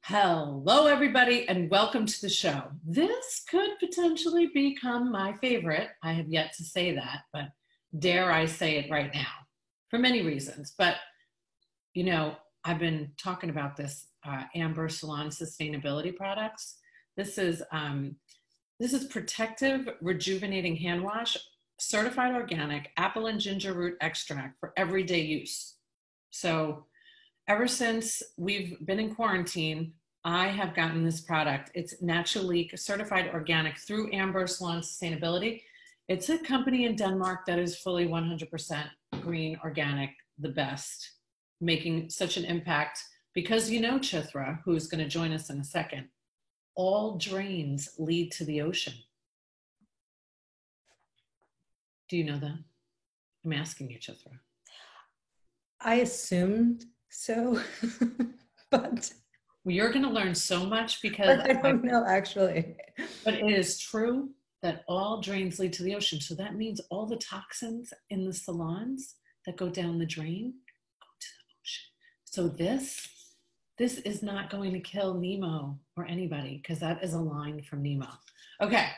Hello, everybody, and welcome to the show. This could potentially become my favorite. I have yet to say that, but dare I say it right now for many reasons. But, I've been talking about this Amber Salon Sustainability Products. This is protective, rejuvenating hand wash, certified organic, apple and ginger root extract for everyday use. So ever since we've been in quarantine, I have gotten this product. It's naturally certified organic through Amber Salon Sustainability. It's a company in Denmark that is fully 100% green, organic, the best, making such an impact because Chitra, who's going to join us in a second, all drains lead to the ocean. Do you know that? I'm asking you, Chitra. I assumed so, but you're going to learn so much because I don't know actually. But it is true that all drains lead to the ocean. So that means all the toxins in the salons that go down the drain go to the ocean. So this is not going to kill Nemo or anybody because that is a line from Nemo. Okay,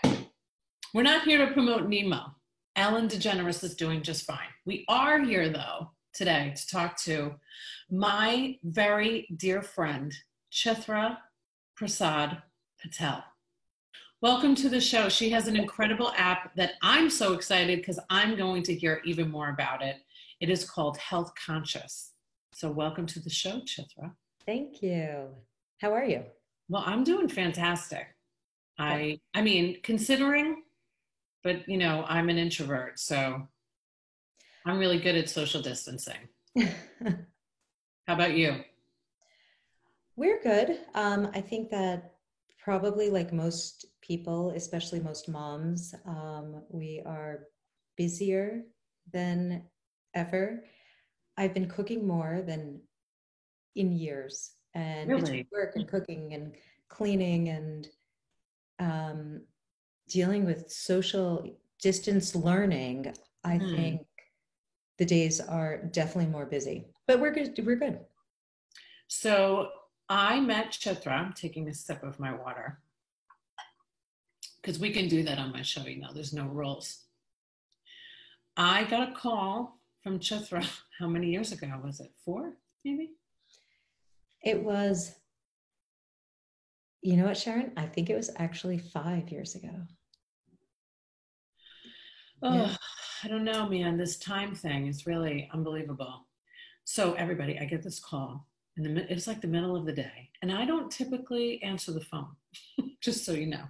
we're not here to promote Nemo. Ellen DeGeneres is doing just fine. We are here though today to talk to my very dear friend, Chitra Prasad Patel. Welcome to the show. She has an incredible app that I'm so excited because I'm going to hear even more about it. It is called Health Conscious. So welcome to the show, Chitra. Thank you. How are you? Well, I'm doing fantastic. I mean, considering, but I'm an introvert, so I'm really good at social distancing. How about you? We're good. I think that probably like most people, especially most moms, we are busier than ever. I've been cooking more than in years, and Really? Between work and cooking and cleaning and dealing with social distance learning, I think the days are definitely more busy, but we're good. We're good. So I met Chitra. I'm taking a sip of my water because we can do that on my show. There's no rules. I got a call from Chitra. How many years ago was it? 4, maybe? It was, you know what, Sharon? I think it was actually 5 years ago. Oh, yeah. I don't know, man. This time thing is really unbelievable. So everybody, I get this call. It's like the middle of the day. And I don't typically answer the phone, just so you know.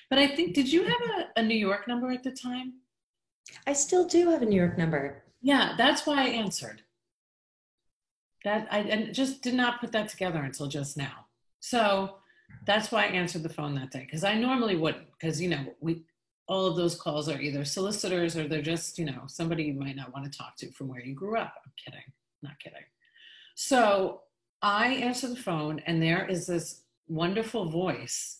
But I think, did you have a New York number at the time? I still do have a New York number. Yeah, that's why I answered. I just did not put that together until just now. So that's why I answered the phone that day. Because I normally wouldn't. Because, all of those calls are either solicitors or they're just, somebody you might not want to talk to from where you grew up. I'm kidding. Not kidding. So I answer the phone and there is this wonderful voice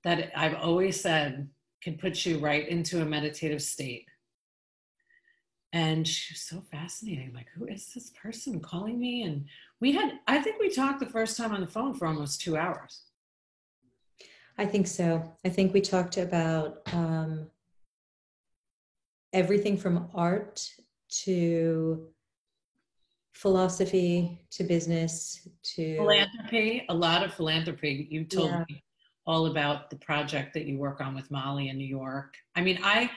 that I've always said can put you right into a meditative state. And she was so fascinating. Like, who is this person calling me? And I think we talked the first time on the phone for almost 2 hours. I think so. I think we talked about everything from art to philosophy to business to philanthropy, a lot of philanthropy. You told me all about the project that you work on with Molly in New York. I mean, I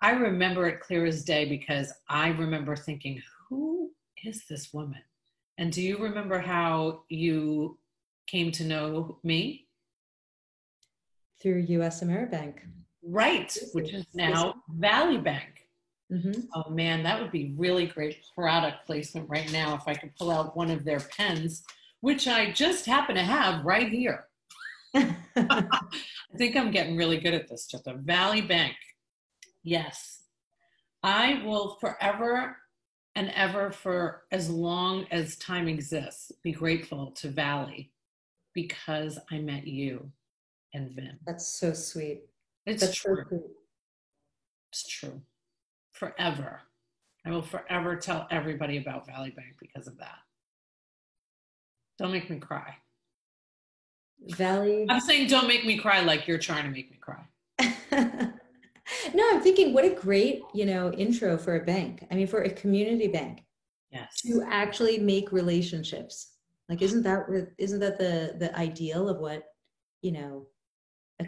remember it clear as day because I remember thinking, who is this woman? And do you remember how you came to know me? Through US AmeriBank. Right, which is now Valley Bank. Mm-hmm. Oh man, that would be really great product placement right now if I could pull out one of their pens, which I just happen to have right here. I think I'm getting really good at this, just a Valley Bank. Yes. I will forever and ever, for as long as time exists, be grateful to Valley because I met you and Vin. That's so sweet. It's true. So sweet. It's true. Forever. I will forever tell everybody about Valley Bank because of that. Don't make me cry. Valley. I'm saying don't make me cry like you're trying to make me cry. No, I'm thinking what a great, intro for a bank. I mean, for a community bank Yes. to actually make relationships. Like, isn't that the ideal of what, a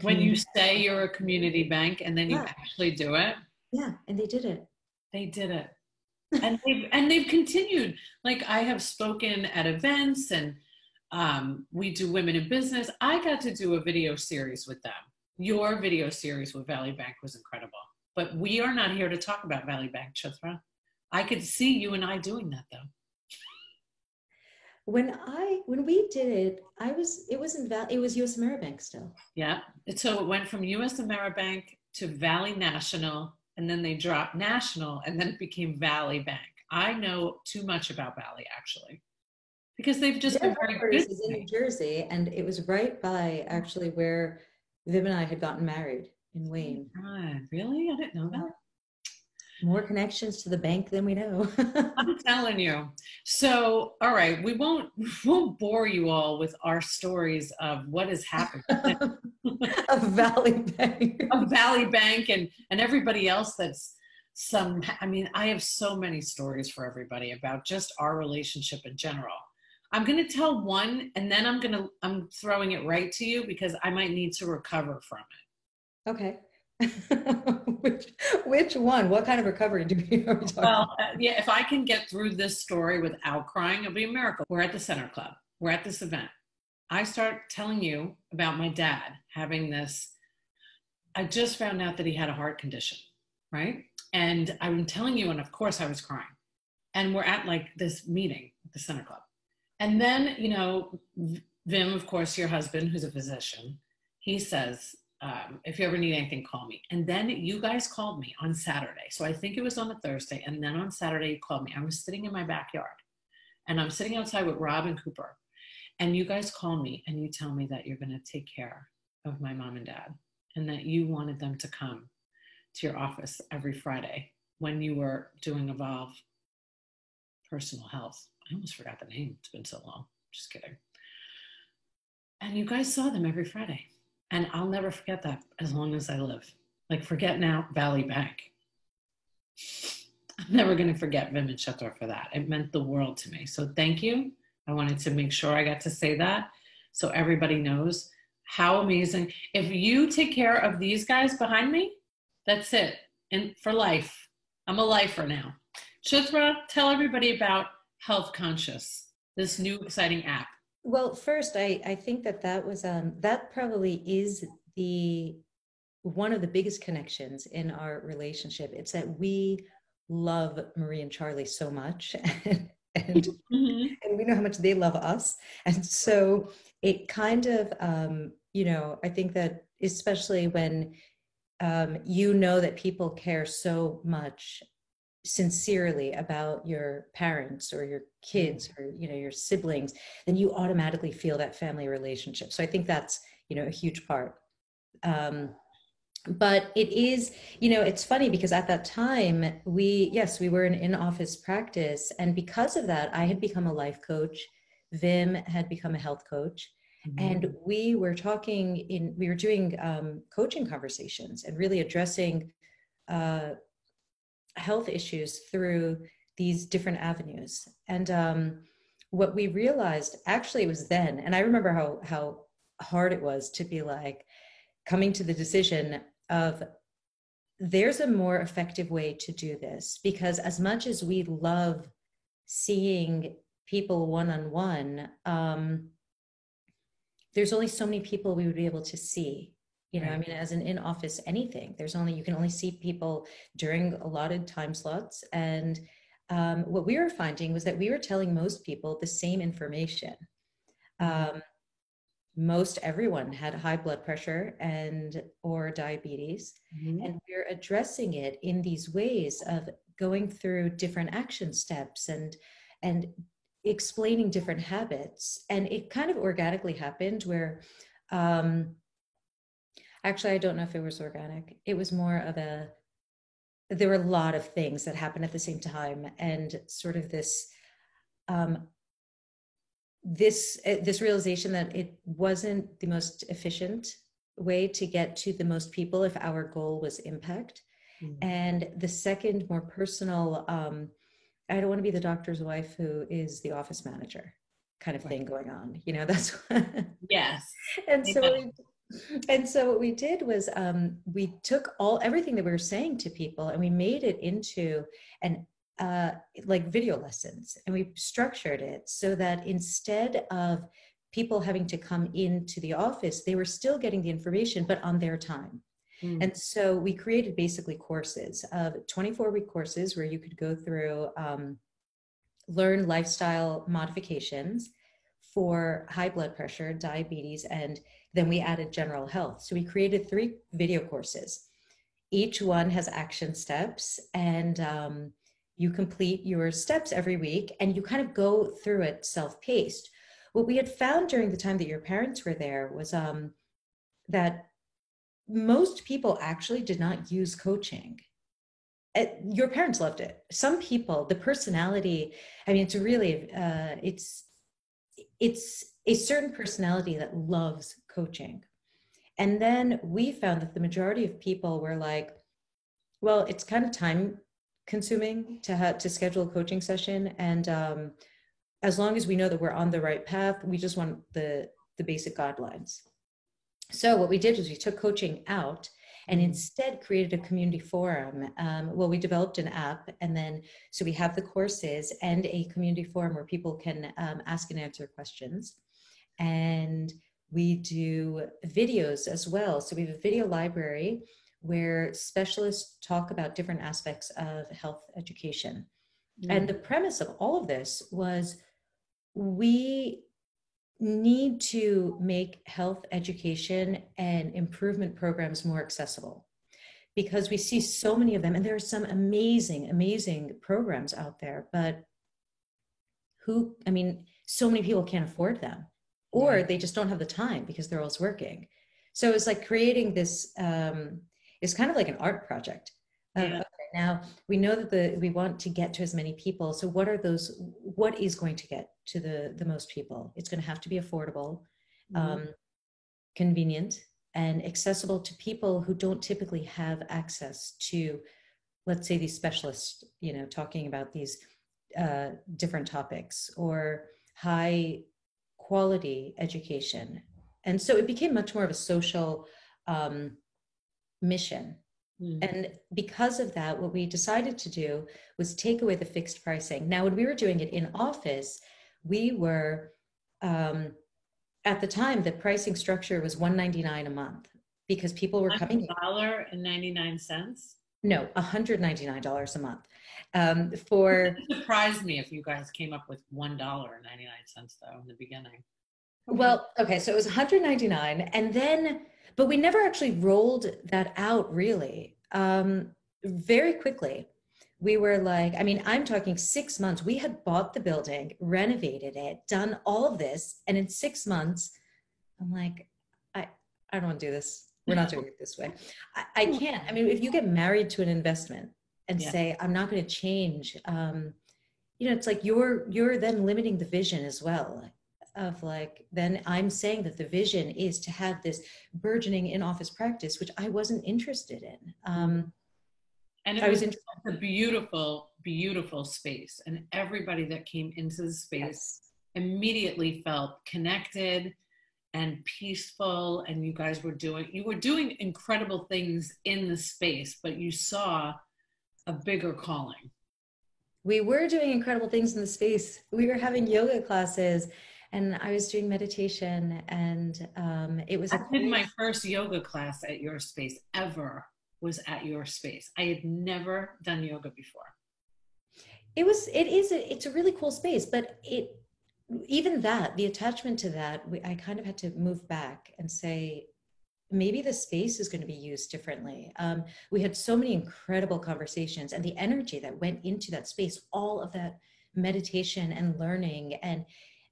When you community say bank? you're a community bank and then you Yeah, actually do it, yeah, and they did it. they did it. And they've continued. Like I have spoken at events and we do women in business. I got to do a video series with them. Your video series with Valley Bank was incredible. But we are not here to talk about Valley Bank, Chitra. I could see you and I doing that though. When we did it, it was US Ameribank still. Yeah. So it went from US Ameribank to Valley National, and then they dropped National, and then it became Valley Bank. I know too much about Valley actually, because they've just Their been very headquarters good is to in New me. Jersey, and it was right by actually where Viv and I had gotten married in Wayne. God, really? I didn't know that. More connections to the bank than we know. I'm telling you. So, all right, we won't bore you all with our stories of what has happened A Valley Bank. of Valley Bank and everybody else that's some. I mean, I have so many stories for everybody about just our relationship in general. I'm going to tell one, and then I'm throwing it right to you because I might need to recover from it. Okay. which one? What kind of recovery are we talking about? Well, yeah, if I can get through this story without crying, it'll be a miracle. We're at the Center Club. We're at this event. I start telling you about my dad having this. I just found out that he had a heart condition, right? And I'm telling you, and of course I was crying. And we're at like this meeting at the Center Club. And then, Vim, of course, your husband, who's a physician, he says, if you ever need anything, call me. And then you guys called me on Saturday. So I think it was on a Thursday. And then on Saturday, you called me. I was sitting in my backyard and I'm sitting outside with Rob and Cooper. And you guys call me and you tell me that you're going to take care of my mom and dad and that you wanted them to come to your office every Friday when you were doing Evolve Personal Health. I almost forgot the name. It's been so long. Just kidding. And you guys saw them every Friday. And I'll never forget that as long as I live. Like, forget now Valley Bank. I'm never going to forget Vim and Chitra for that. It meant the world to me. So thank you. I wanted to make sure I got to say that so everybody knows how amazing. If you take care of these guys behind me, that's it. And for life. I'm a lifer now. Chitra, tell everybody about Health Conscious, this new exciting app. Well, first, I think that was that probably is the one of the biggest connections in our relationship. It's that we love Marie and Charlie so much, and we know how much they love us, and so it kind of I think that especially when that people care so much sincerely about your parents or your kids or your siblings, then you automatically feel that family relationship. So I think that's a huge part. But it is, it's funny because at that time we were in in-office practice, and because of that I had become a life coach. Vim had become a health coach. And we were doing coaching conversations and really addressing health issues through these different avenues. And what we realized, actually it was then, and I remember how hard it was to be like coming to the decision of there's a more effective way to do this, because as much as we love seeing people one-on-one, there's only so many people we would be able to see. Right. I mean, as an in-office anything, you can only see people during allotted time slots. And what we were finding was that we were telling most people the same information. Most everyone had high blood pressure or diabetes. And we're addressing it in these ways of going through different action steps and explaining different habits. And it kind of organically happened where, actually, I don't know if it was organic. It was more of there were a lot of things that happened at the same time, and sort of this, this realization that it wasn't the most efficient way to get to the most people if our goal was impact. And the second, more personal, I don't want to be the doctor's wife who is the office manager kind of thing going on. You know, that's yes. And so what we did was we took everything that we were saying to people and we made it into an like video lessons, and we structured it so that instead of people having to come into the office, they were still getting the information, but on their time. And so we created basically courses of 24-week courses where you could go through, learn lifestyle modifications for high blood pressure, diabetes, and then we added general health. So we created 3 video courses. Each one has action steps, and you complete your steps every week, and you kind of go through it self-paced. What we had found during the time that your parents were there was that most people actually did not use coaching. Your parents loved it. Some people, the personality, I mean, it's really, it's a certain personality that loves coaching. And then we found that the majority of people were like, well, it's kind of time consuming to schedule a coaching session. And as long as we know that we're on the right path, we just want the basic guidelines. So what we did was we took coaching out and instead created a community forum. Well, we developed an app, and then so we have the courses and a community forum where people can ask and answer questions. And we do videos as well. So we have a video library where specialists talk about different aspects of health education. And the premise of all of this was we need to make health education and improvement programs more accessible, because we see so many of them, and there are some amazing programs out there, but so many people can't afford them, or they just don't have the time because they're always working. So it's like creating this, it's kind of like an art project. Okay, now we know that we want to get to as many people. So what is going to get to the most people? It's going to have to be affordable, convenient, and accessible to people who don't typically have access to, let's say, these specialists, talking about these different topics, or high quality education. And so it became much more of a social mission. And because of that, what we decided to do was take away the fixed pricing. Now, when we were doing it in office, we were, at the time, the pricing structure was $199 a month, because people were coming in. $1.99? No, $199 a month. It surprised me if you guys came up with $1.99 though in the beginning. Well, okay, so it was $199, and then, but we never actually rolled that out really. Very quickly, we were like, I'm talking 6 months. We had bought the building, renovated it, done all of this, and in 6 months, I'm like, I don't want to do this. We're not doing it this way. I can't. If you get married to an investment and say, I'm not going to change, it's like you're then limiting the vision as well. Of like, then I'm saying that the vision is to have this burgeoning in-office practice, which I wasn't interested in. And it was a beautiful, beautiful space. And everybody that came into the space immediately felt connected and peaceful. And you guys were doing incredible things in the space, but you saw a bigger calling. We were doing incredible things in the space. We were having yoga classes, and I was doing meditation, and it was. I did my first yoga class at your space ever was at your space. I had never done yoga before. It's a really cool space, but the attachment to that, I kind of had to move back and say, maybe the space is going to be used differently. We had so many incredible conversations, and the energy that went into that space, all of that meditation and learning, and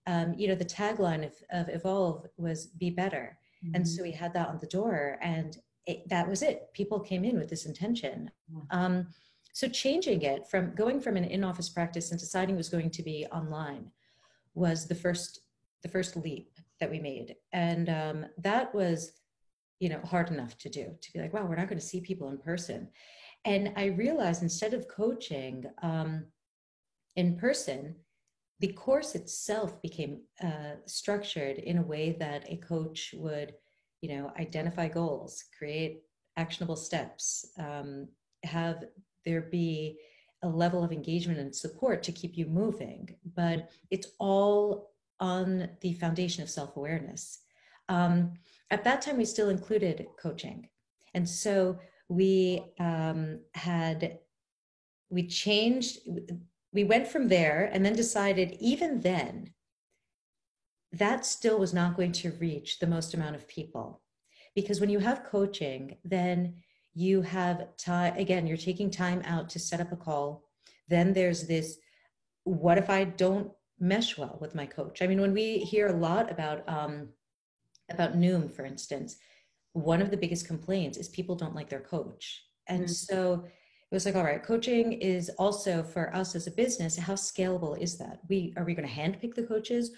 the tagline of Evolve was be better. And so we had that on the door, and that was it. People came in with this intention. So changing it going from an in-office practice and deciding it was going to be online was the first first leap that we made. And that was, hard enough to do, to be like, wow, we're not going to see people in person. And I realized instead of coaching in person, the course itself became structured in a way that a coach would, identify goals, create actionable steps, have there be a level of engagement and support to keep you moving. But it's all on the foundation of self-awareness. At that time, we still included coaching. And so we went from there and then decided even then that still was not going to reach the most amount of people. Because when you have coaching, then you have time, again, you're taking time out to set up a call. Then there's this, what if I don't mesh well with my coach? I mean, when we hear a lot about Noom, for instance, one of the biggest complaints is people don't like their coach. And so it was like, all right, coaching is also for us as a business. How scalable is that? Are we going to handpick the coaches?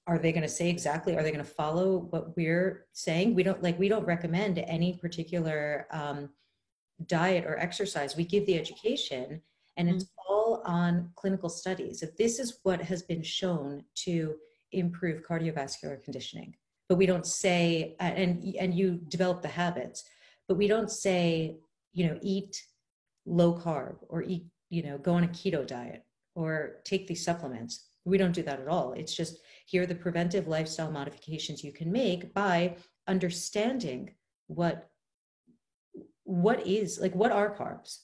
Are they going to say exactly? Are they going to follow what we're saying? We don't recommend any particular diet or exercise. We give the education, and it's all on clinical studies. If this is what has been shown to improve cardiovascular conditioning, but we don't say, and you develop the habits, but we don't say, eat low carb or eat, go on a keto diet or take these supplements. We don't do that at all. It's just, here are the preventive lifestyle modifications you can make by understanding what are carbs?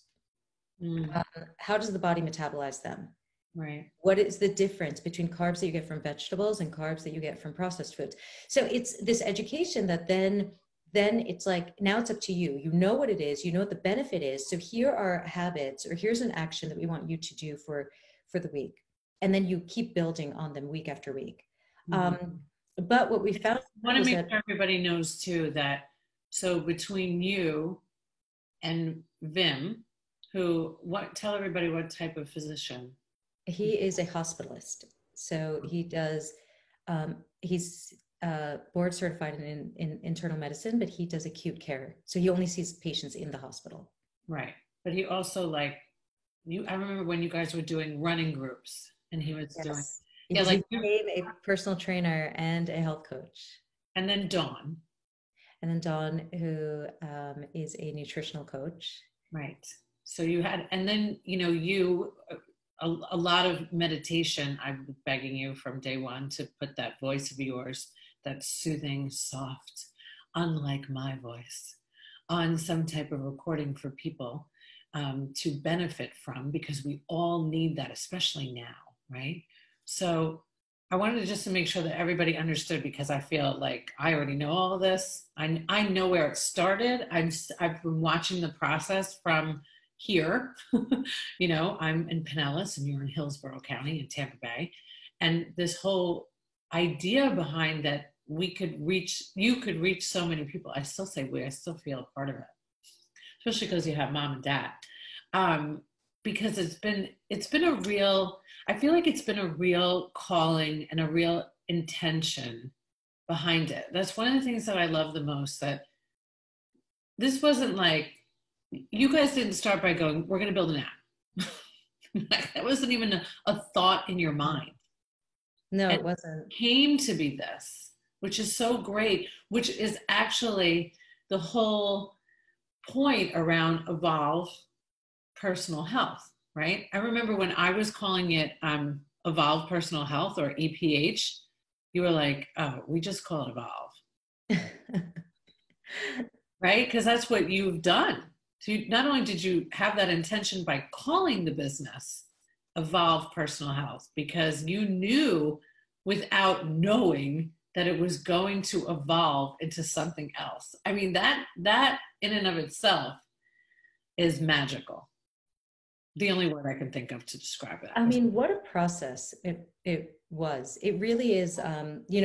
How does the body metabolize them? Right. What is the difference between carbs that you get from vegetables and carbs that you get from processed foods? So it's this education that then it's like, now it's up to you. You know what it is, you know what the benefit is. So here are habits, or here's an action that we want you to do for the week. And then you keep building on them week after week. But what we found, I want to make sure everybody knows too that, so between you and Vim, tell everybody what type of physician. He is a hospitalist. So he does, he's board certified in internal medicine, but he does acute care. So he only sees patients in the hospital. Right. But he also I remember when you guys were doing running groups and he was doing. Yeah, he became a personal trainer and a health coach. And then Dawn. Who is a nutritional coach. Right. So you had, and then, a lot of meditation. I'm begging you from day one to put that voice of yours, that soothing, soft, unlike my voice, on some type of recording for people to benefit from, because we all need that, especially now, right? So I wanted just to make sure that everybody understood, because I feel like I already know all of this. I know where it started. I've been watching the process from here. I'm in Pinellas and you're in Hillsborough County in Tampa Bay. And this whole idea behind that you could reach so many people. I still say I still feel a part of it, especially because you have mom and dad. Because it's been a real, I feel like it's been a real calling and a real intention behind it. That's one of the things that I love the most, that this wasn't like, you guys didn't start by going, we're going to build an app. That wasn't even a thought in your mind. No, it wasn't. It came to be this, which is so great, which is actually the whole point around Evolve Personal Health, right? I remember when I was calling it Evolve Personal Health, or EPH, you were like, oh, we just call it Evolve. Right? Because that's what you've done. So not only did you have that intention by calling the business Evolve Personal Health, because you knew without knowing that it was going to evolve into something else. I mean, that in and of itself is magical. The only word I can think of to describe it. I mean, what a process it was. It really is.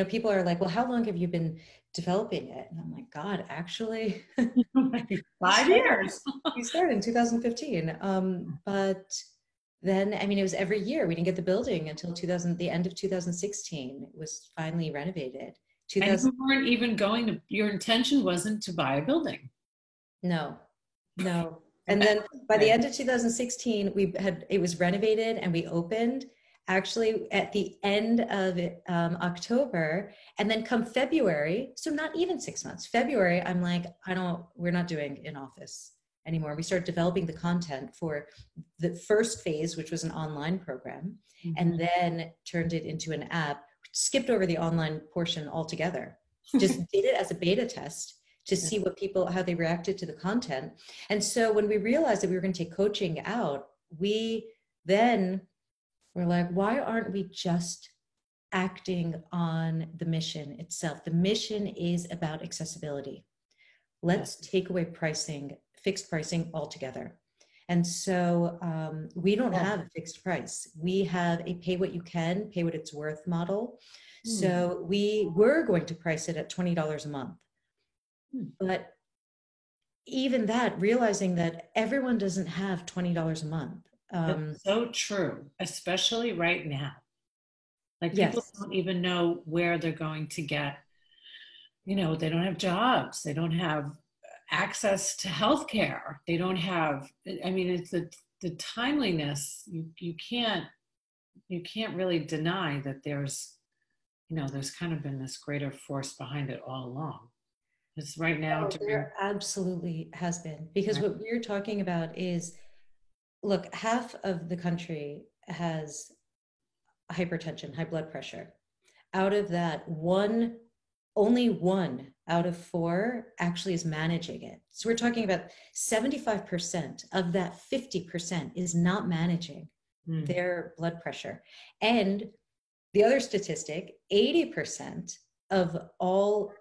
People are like, well, how long have you been developing it? And I'm like, God, actually, 5 years. We started in 2015. But then, I mean, it was every year. We didn't get the building until the end of 2016. It was finally renovated. And 2000, you weren't even going to, your intention wasn't to buy a building. no, no. And Okay. then by the end of 2016, it was renovated and we opened actually at the end of October. And then come February, so not even 6 months, February, I'm like, we're not doing in office anymore. We started developing the content for the first phase, which was an online program, and then turned it into an app, skipped over the online portion altogether, just did it as a beta test to see how they reacted to the content. And so when we realized that we were going to take coaching out, we then were like, why aren't we just acting on the mission itself? The mission is about accessibility. Let's take away fixed pricing altogether. And so we don't have a fixed price. We have a pay what you can, pay what it's worth model. So we were going to price it at $20 a month. But even that, realizing that everyone doesn't have $20 a month. That's so true, especially right now. Like people don't even know where they're going to get, they don't have jobs. They don't have access to healthcare. They don't have, I mean, it's the timeliness. You can't really deny that there's kind of been this greater force behind it all along. It's right now. There absolutely has been, because what we're talking about is, look, half of the country has hypertension, high blood pressure. Out of that, only 1 out of 4 actually is managing it. So we're talking about 75% of that 50% is not managing their blood pressure. And the other statistic, 80% of all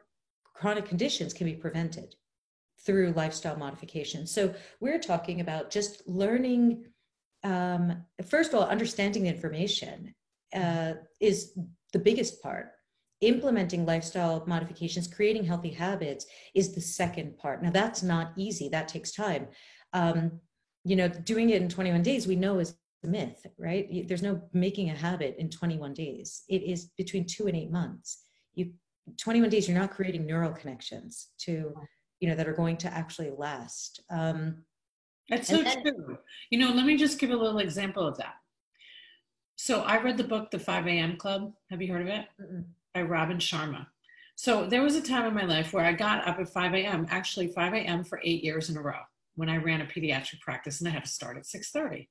chronic conditions can be prevented through lifestyle modification. So we're talking about just learning, first of all, understanding the information is the biggest part. Implementing lifestyle modifications, creating healthy habits is the second part. Now that's not easy, that takes time. Doing it in 21 days, we know is a myth, right? There's no making a habit in 21 days. It is between 2 and 8 months. 21 days, you're not creating neural connections that are going to actually last. That's so true. Let me just give a little example of that. So I read the book, The 5 a.m. Club. Have you heard of it? By Robin Sharma. So there was a time in my life where I got up at 5 a.m., actually 5 a.m. for 8 years in a row when I ran a pediatric practice, and I had to start at 6:30.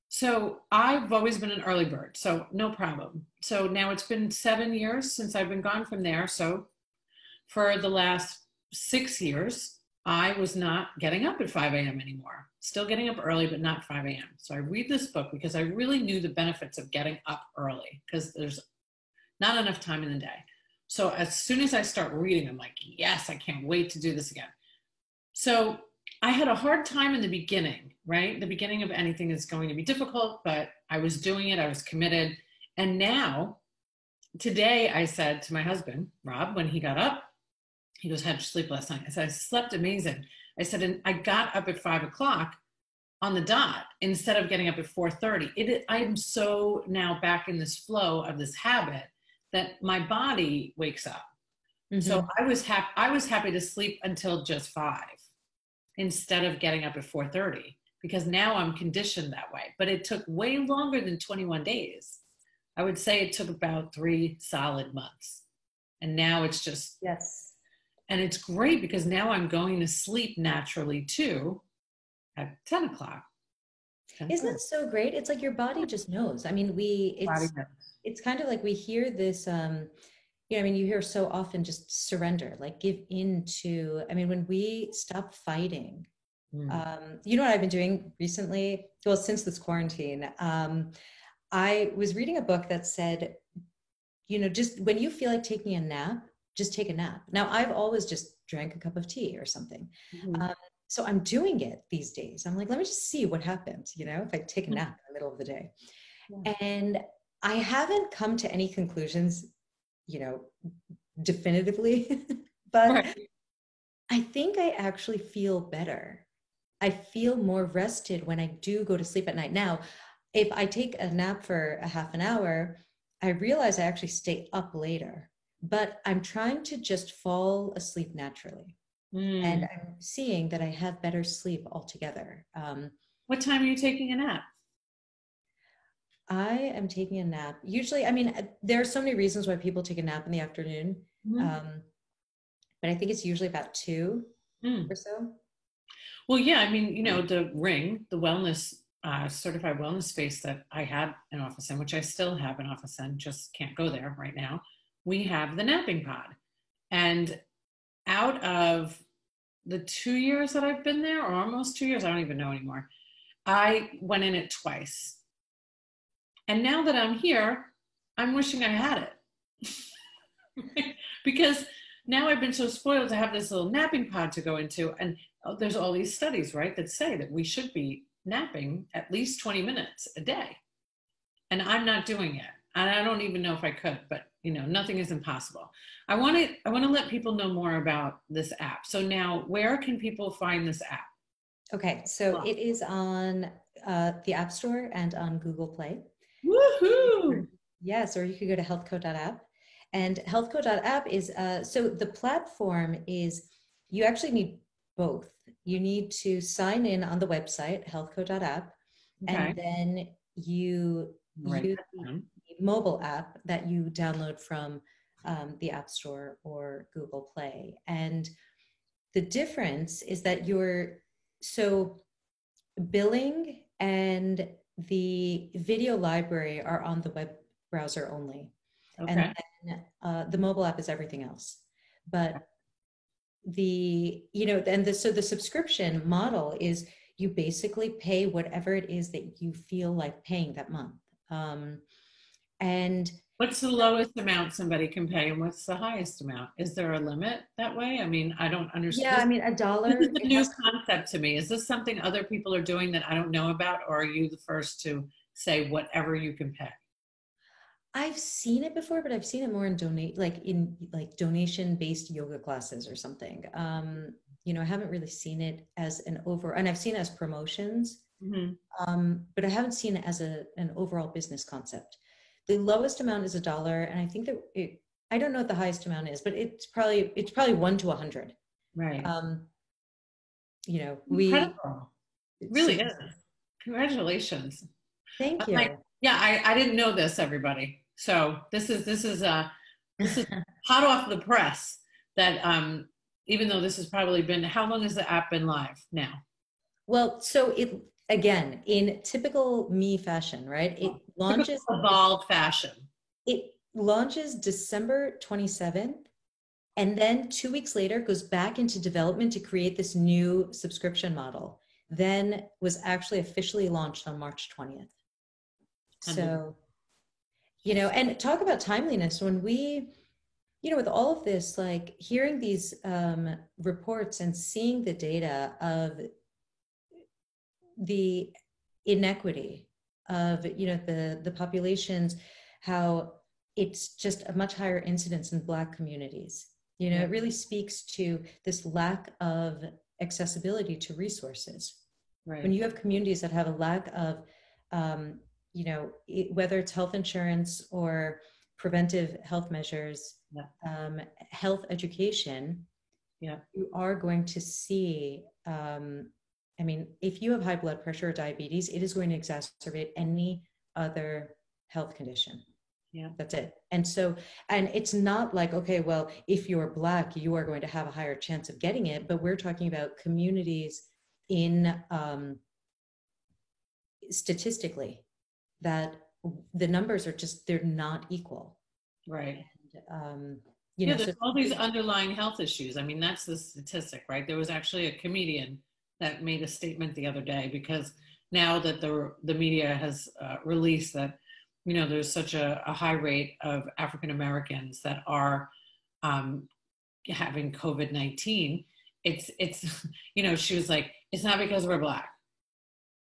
So I've always been an early bird, so no problem. So now it's been 7 years since I've been gone from there. So for the last 6 years, I was not getting up at 5 a.m. anymore. Still getting up early, but not 5 a.m. So I read this book because I really knew the benefits of getting up early, because there's not enough time in the day. So as soon as I start reading, I'm like, yes, I can't wait to do this again. So I had a hard time in the beginning, right? The beginning of anything is going to be difficult, but I was doing it. I was committed. And now, today, I said to my husband, Rob, when he got up, he goes, how'd you sleep last night? I said, I slept amazing. I said, and I got up at 5 o'clock on the dot instead of getting up at 4:30. I'm so now back in this flow of this habit that my body wakes up. So I was happy to sleep until just 5 instead of getting up at 4:30, because now I'm conditioned that way. But it took way longer than 21 days. I would say it took about 3 solid months. And now it's just, and it's great because now I'm going to sleep naturally too at 10 o'clock. Isn't that so great? It's like your body just knows. I mean, it's kind of like we hear this, you hear so often just surrender, like give into, when we stop fighting, you know what I've been doing recently? Well, since this quarantine, I was reading a book that said, just when you feel like taking a nap, just take a nap. Now, I've always just drank a cup of tea or something. So I'm doing it these days. I'm like, let me just see what happens, if I take a nap in the middle of the day. And I haven't come to any conclusions, definitively, but I think I actually feel better. I feel more rested when I do go to sleep at night. Now, if I take a nap for a half an hour, I realize I actually stay up later, but I'm trying to just fall asleep naturally. And Mm. I'm seeing that I have better sleep altogether. What time are you taking a nap? I am taking a nap. Usually, I mean, there are so many reasons why people take a nap in the afternoon, Mm-hmm. but I think it's usually about 2 Mm. or so. Well, yeah, I mean, the Ring, the wellness, certified wellness space that I had an office in, which I still have an office in, just can't go there right now. We have the napping pod. And out of the 2 years that I've been there, or almost 2 years, I don't even know anymore, I went in it twice. And now that I'm here, I'm wishing I had it. Because now I've been so spoiled to have this little napping pod to go into. And there's all these studies, right, that say that we should be napping at least 20 minutes a day. And I'm not doing it. And I don't even know if I could, but nothing is impossible. I want to let people know more about this app. So now, where can people find this app? Okay, so it is on the App Store and on Google Play. Woohoo! Yes, or you could go to healthco.app. And healthco.app is, so the platform is, you actually need both. You need to sign in on the website, healthco.app, Okay. and then you use the mobile app that you download from the App Store or Google Play. And the difference is that so billing and the video library are on the web browser only. Okay. And then the mobile app is everything else. But so the subscription model is you basically pay whatever it is that you feel like paying that month. And what's the lowest amount somebody can pay and what's the highest amount? Is there a limit that way? I mean, I don't understand. Yeah, I mean, $1. This is a new concept to me. Is this something other people are doing that I don't know about, or are you the first to say whatever you can pay? I've seen it before, but I've seen it more in donation-based yoga classes or something. I haven't really seen it as and I've seen it as promotions, but I haven't seen it as an overall business concept. The lowest amount is $1, and I think that I don't know what the highest amount is, but it's probably 1 to 100. Right. Incredible. It really is. Congratulations. Thank you. I didn't know this, everybody. So this is hot off the press that even though this has probably been, how long has the app been live now? Well, so again, in typical me fashion, right? It launches evolved fashion. It launches December 27th, and then 2 weeks later goes back into development to create this new subscription model. Then was actually officially launched on March 20th. So, and talk about timeliness when we, with all of this, like hearing these reports and seeing the data of the inequity of the populations, how it's just a much higher incidence in Black communities. It really speaks to this lack of accessibility to resources. Right. When you have communities that have a lack of whether it's health insurance or preventive health measures, health education, you are going to see if you have high blood pressure or diabetes, it is going to exacerbate any other health condition. Yeah, that's it. And it's not like, okay, well, if you're Black, you are going to have a higher chance of getting it. But we're talking about communities in statistically that the numbers are they're not equal. Right. And, there's all these underlying health issues. I mean, that's the statistic, right? There was actually a comedian that made a statement the other day, because now that the media has released that, there's such a high rate of African Americans that are having COVID-19. It's she was like, it's not because we're Black.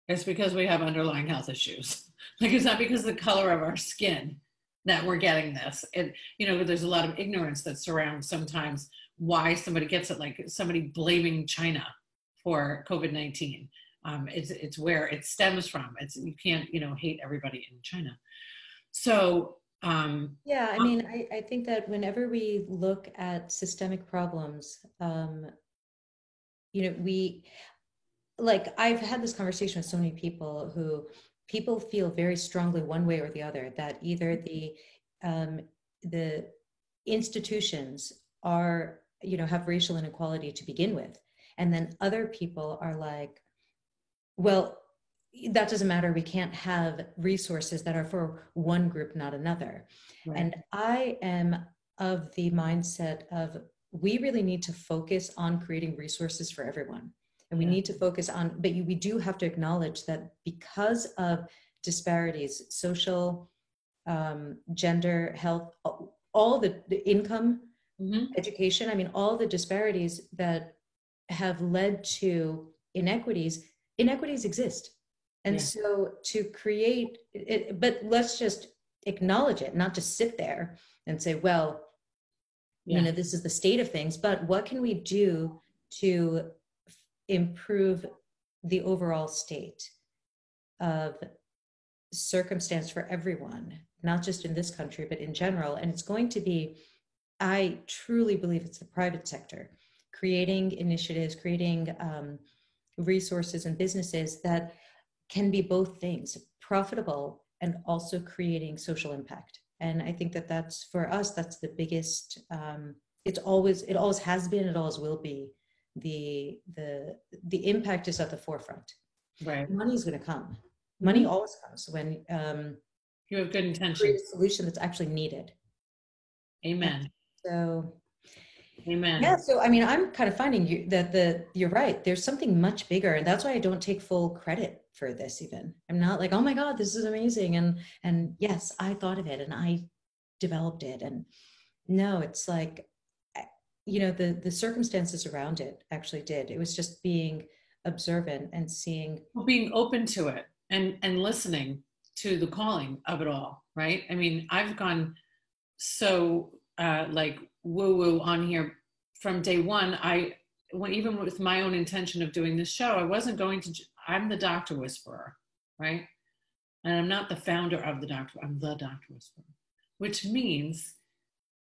It's because we have underlying health issues. Like, it's not because of the color of our skin that we're getting this. There's a lot of ignorance that surrounds sometimes why somebody gets it, like somebody blaming China for COVID-19. It's where it stems from. You can't, hate everybody in China. So, yeah, I mean, I think that whenever we look at systemic problems, I've had this conversation with so many people who people feel very strongly one way or the other, that either the institutions are, have racial inequality to begin with. And then other people are like, well, that doesn't matter. We can't have resources that are for one group, not another. Right. And I am of the mindset of, we really need to focus on creating resources for everyone. And we need to focus on, but we do have to acknowledge that because of disparities, social, gender, health, all the income, education, I mean, all the disparities that have led to inequities exist. And so to create it, but let's just acknowledge it, not just sit there and say, well, this is the state of things, but what can we do to improve the overall state of circumstance for everyone, not just in this country, but in general? And it's going to be, I truly believe it's the private sector creating initiatives, creating resources and businesses that can be both things, profitable and also creating social impact. And I think that that's, for us, that's the biggest, it always has been, it always will be. The impact is at the forefront. Right. Money is going to come. Money always comes when you have good intentions. Create a solution that's actually needed. Amen. So, amen. Yeah. So, I mean, I'm kind of finding you're right. There's something much bigger, and that's why I don't take full credit for this. Even I'm not like, oh my God, this is amazing, and yes, I thought of it and I developed it, and no, it's like, the circumstances around it actually did. It was just being observant and seeing, being open to it and listening to the calling of it all. Right. I mean, I've gone so like woo on here from day one. Even with my own intention of doing this show, I wasn't going to, I'm the doctor whisperer, right? And I'm not the founder of the doctor, I'm the doctor whisperer, which means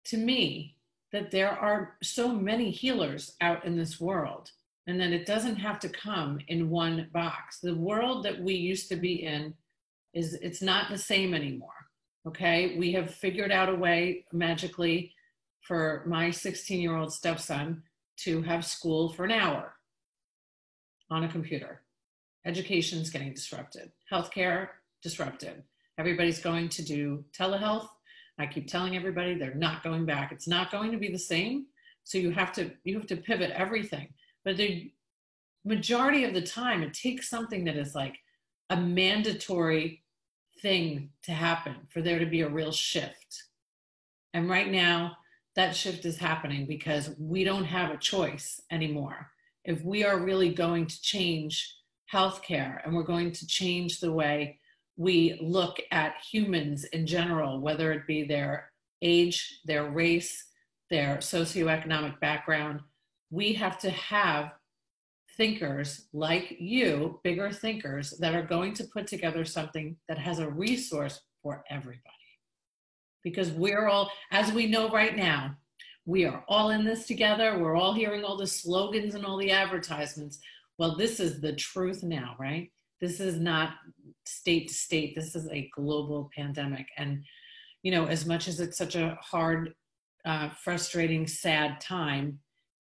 to me that there are so many healers out in this world, and that it doesn't have to come in one box. The world that we used to be in it's not the same anymore. Okay. We have figured out a way magically for my 16-year-old stepson to have school for an hour on a computer. Education's getting disrupted. Healthcare disrupted. Everybody's going to do telehealth. I keep telling everybody they're not going back. It's not going to be the same. So you have to pivot everything. But the majority of the time, it takes something that is like a mandatory thing to happen for there to be a real shift. And right now, that shift is happening because we don't have a choice anymore. If we are really going to change healthcare and we're going to change the way we look at humans in general, whether it be their age, their race, their socioeconomic background, we have to have thinkers like you, bigger thinkers, that are going to put together something that has a resource for everybody. Because we're all, as we know right now, we are all in this together. We're all hearing all the slogans and all the advertisements. Well, this is the truth now, right? This is not state to state. This is a global pandemic. And, as much as it's such a hard, frustrating, sad time,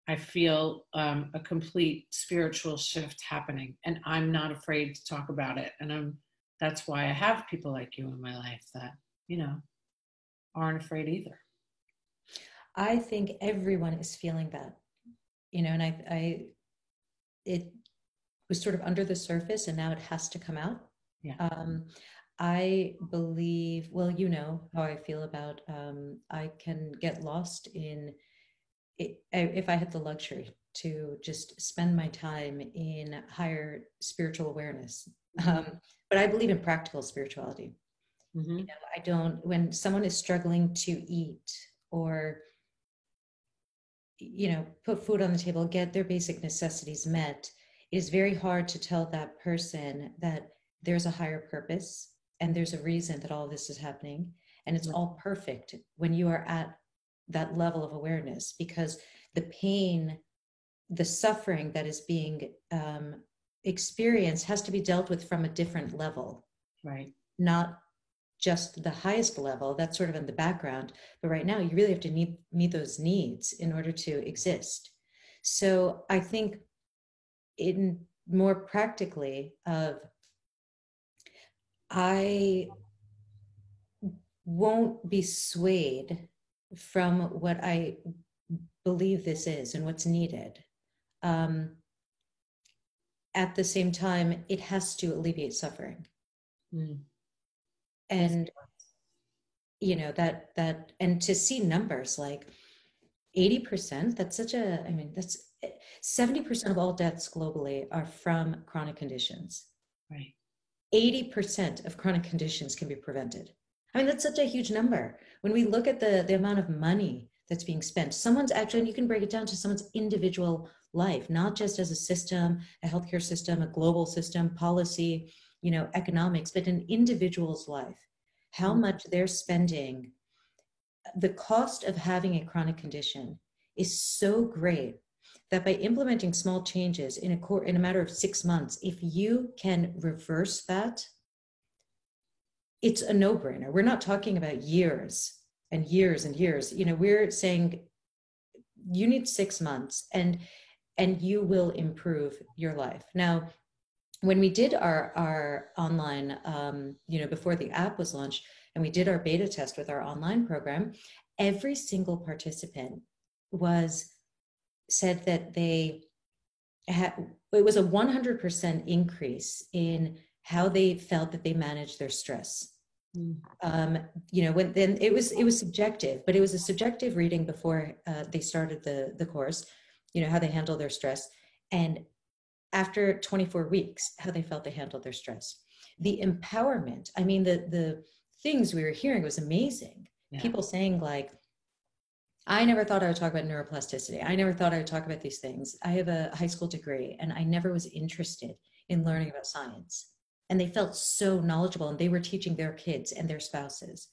I feel a complete spiritual shift happening, and I'm not afraid to talk about it. And that's why I have people like you in my life that, aren't afraid either. I think everyone is feeling that, and it was sort of under the surface and now it has to come out. Yeah. I believe, well, how I feel about, I can get lost in it, if I had the luxury to just spend my time in higher spiritual awareness. But I believe in practical spirituality. Mm-hmm. I don't, when someone is struggling to eat or, put food on the table, get their basic necessities met, it is very hard to tell that person that there's a higher purpose and there's a reason that all of this is happening. And it's all perfect when you are at that level of awareness, because the pain, the suffering that is being experienced has to be dealt with from a different level. Right. Not just the highest level, that's sort of in the background. But right now, you really have to meet those needs in order to exist. So I think in more practically I won't be swayed from what I believe this is and what's needed. At the same time, it has to alleviate suffering. And you know, that and to see numbers like 80%, that's such a, I mean, that's 70% of all deaths globally are from chronic conditions. Right. 80% of chronic conditions can be prevented. I mean, that's such a huge number. When we look at the amount of money that's being spent, someone's actually, and you can break it down to someone's individual life, not just as a system, a healthcare system, a global system, policy, you know, economics, but an individual's life, how much they're spending. The cost of having a chronic condition is so great that by implementing small changes in a matter of 6 months, if you can reverse that, it's a no-brainer. We're not talking about years and years and years. You know, we're saying you need 6 months and you will improve your life. Now, when we did our online, you know, before the app was launched, and we did our beta test with our online program, every single participant said that they had, it was a 100% increase in how they felt that they managed their stress. You know, then it was subjective, but it was a subjective reading before they started the course, you know, how they handle their stress. And after 24 weeks, how they felt they handled their stress. The empowerment, I mean, the things we were hearing was amazing. Yeah. People saying like, I never thought I would talk about neuroplasticity. I never thought I would talk about these things. I have a high school degree and I never was interested in learning about science. And they felt so knowledgeable, and they were teaching their kids and their spouses.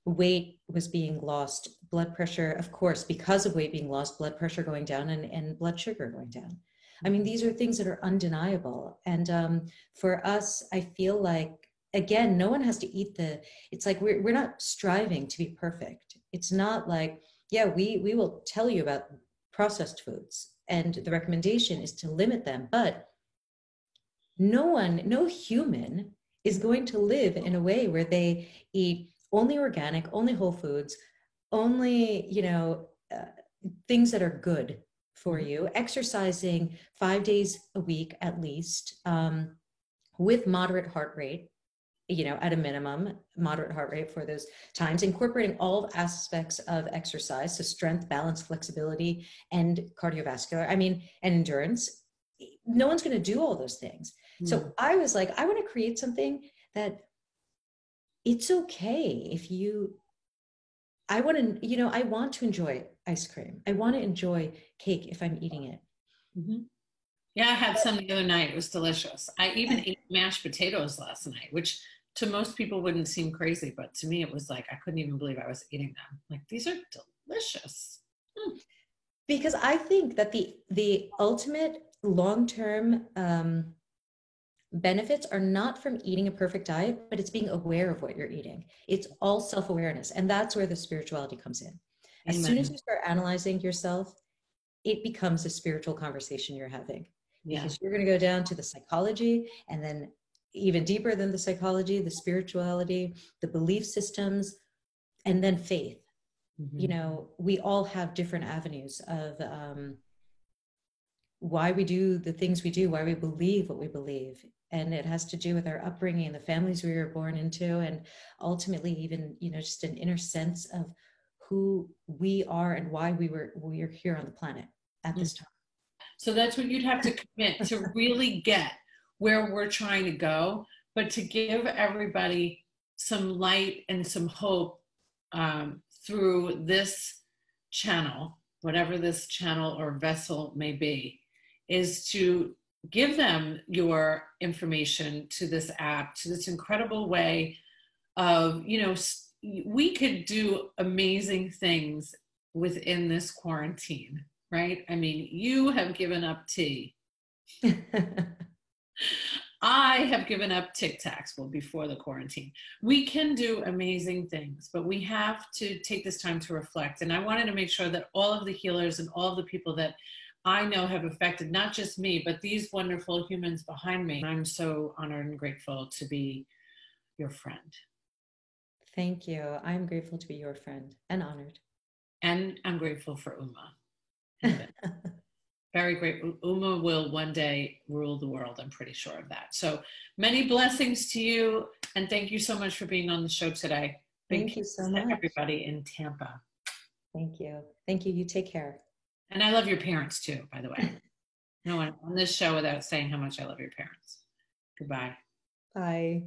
Weight was being lost, blood pressure, of course, because of weight being lost, blood pressure going down and blood sugar going down. I mean, these are things that are undeniable. And for us, I feel like, again, no one has to eat it's like we're not striving to be perfect. It's not like, yeah, we will tell you about processed foods, and the recommendation is to limit them, but no human is going to live in a way where they eat only organic, only whole foods, only, you know, things that are good for you, exercising 5 days a week at least, with moderate heart rate, you know, at a minimum, moderate heart rate for those times, incorporating all aspects of exercise, so strength, balance, flexibility, and cardiovascular, I mean, and endurance. No one's going to do all those things. So I was like, I want to create something that it's okay if I want to, you know, I want to enjoy ice cream. I want to enjoy cake if I'm eating it. Yeah, I had some the other night. It was delicious. I even ate mashed potatoes last night, which to most people wouldn't seem crazy, but to me it was like I couldn't even believe I was eating them. Like, these are delicious. Because I think that the ultimate long-term benefits are not from eating a perfect diet, but it's being aware of what you're eating. It's all self-awareness, and that's where the spirituality comes in. As soon as you start analyzing yourself, it becomes a spiritual conversation you're having. Because you're going to go down to the psychology, and then even deeper than the psychology, the spirituality, the belief systems, and then faith. You know, we all have different avenues of why we do the things we do, why we believe what we believe. And it has to do with our upbringing and the families we were born into, and ultimately even, you know, just an inner sense of who we are and why we're here on the planet at this time. So that's what you'd have to commit to really get where we're trying to go, but to give everybody some light and some hope through this channel, whatever this channel or vessel may be, is to give them your information to this app, to this incredible way of, we could do amazing things within this quarantine, right? I mean, you have given up tea. I have given up Tic Tacs, well, before the quarantine. We can do amazing things, but we have to take this time to reflect. And I wanted to make sure that all of the healers and all of the people that I know have affected not just me, but these wonderful humans behind me. I'm so honored and grateful to be your friend. Thank you. I'm grateful to be your friend and honored. And I'm grateful for Uma. Very grateful. Uma will one day rule the world. I'm pretty sure of that. So many blessings to you. And thank you so much for being on the show today. Thank you so much. Everybody in Tampa. Thank you. Thank you. You take care. And I love your parents too, by the way. No one on this show without saying how much I love your parents. Goodbye. Bye.